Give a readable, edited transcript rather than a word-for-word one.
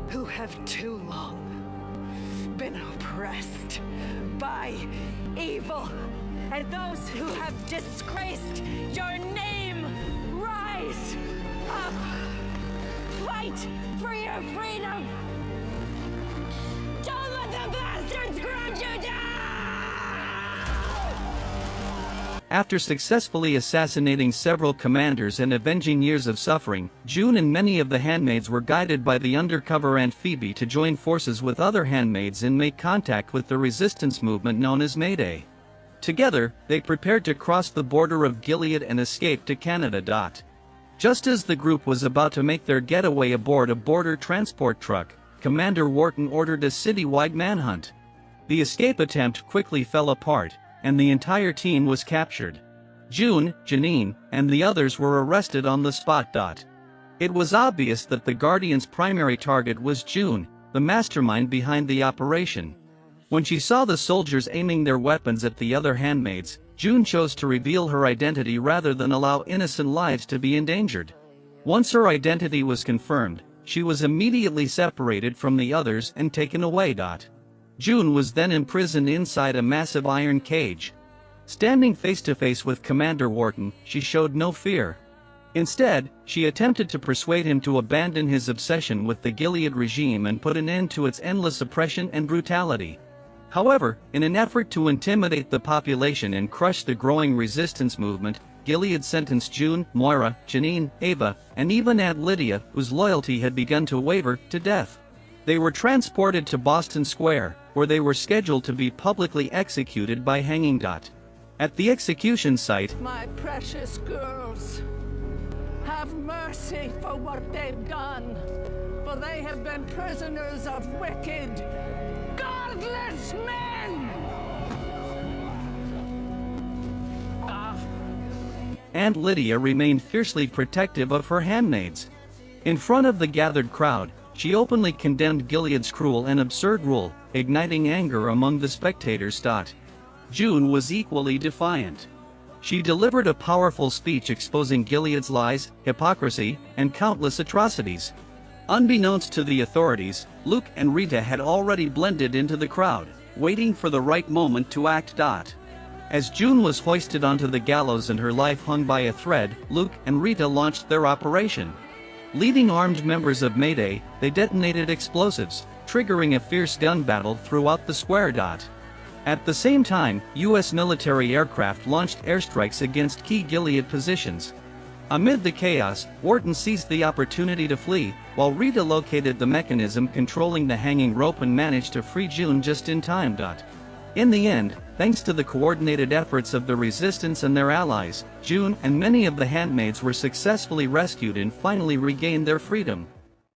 who have too long been oppressed by evil, and those who have disgraced your name, rise up, fight for your freedom. Don't let the bastards ground you down! After successfully assassinating several commanders and avenging years of suffering, June and many of the handmaids were guided by the undercover Aunt Phoebe to join forces with other handmaids and make contact with the resistance movement known as Mayday. Together, they prepared to cross the border of Gilead and escape to Canada. Just as the group was about to make their getaway aboard a border transport truck, Commander Wharton ordered a citywide manhunt. The escape attempt quickly fell apart, and the entire team was captured. June, Janine, and the others were arrested on the spot. It was obvious that the Guardian's primary target was June, the mastermind behind the operation. When she saw the soldiers aiming their weapons at the other handmaids, June chose to reveal her identity rather than allow innocent lives to be endangered. Once her identity was confirmed, she was immediately separated from the others and taken away. June was then imprisoned inside a massive iron cage. Standing face to face with Commander Wharton, she showed no fear. Instead, she attempted to persuade him to abandon his obsession with the Gilead regime and put an end to its endless oppression and brutality. However, in an effort to intimidate the population and crush the growing resistance movement, Gilead sentenced June, Moira, Janine, Ava, and even Aunt Lydia, whose loyalty had begun to waver, to death. They were transported to Boston Square, where they were scheduled to be publicly executed by hanging. At the execution site, My precious girls, have mercy for what they've done, for they have been prisoners of wicked, godless men! Aunt Lydia remained fiercely protective of her handmaids. In front of the gathered crowd, she openly condemned Gilead's cruel and absurd rule, igniting anger among the spectators. June was equally defiant. She delivered a powerful speech exposing Gilead's lies, hypocrisy, and countless atrocities. Unbeknownst to the authorities, Luke and Rita had already blended into the crowd, waiting for the right moment to act. As June was hoisted onto the gallows and her life hung by a thread, Luke and Rita launched their operation. Leading armed members of Mayday, they detonated explosives, triggering a fierce gun battle throughout the square. At the same time, U.S. military aircraft launched airstrikes against key Gilead positions. Amid the chaos, Wharton seized the opportunity to flee, while Rita located the mechanism controlling the hanging rope and managed to free June just in time. In the end, thanks to the coordinated efforts of the resistance and their allies, June and many of the handmaids were successfully rescued and finally regained their freedom.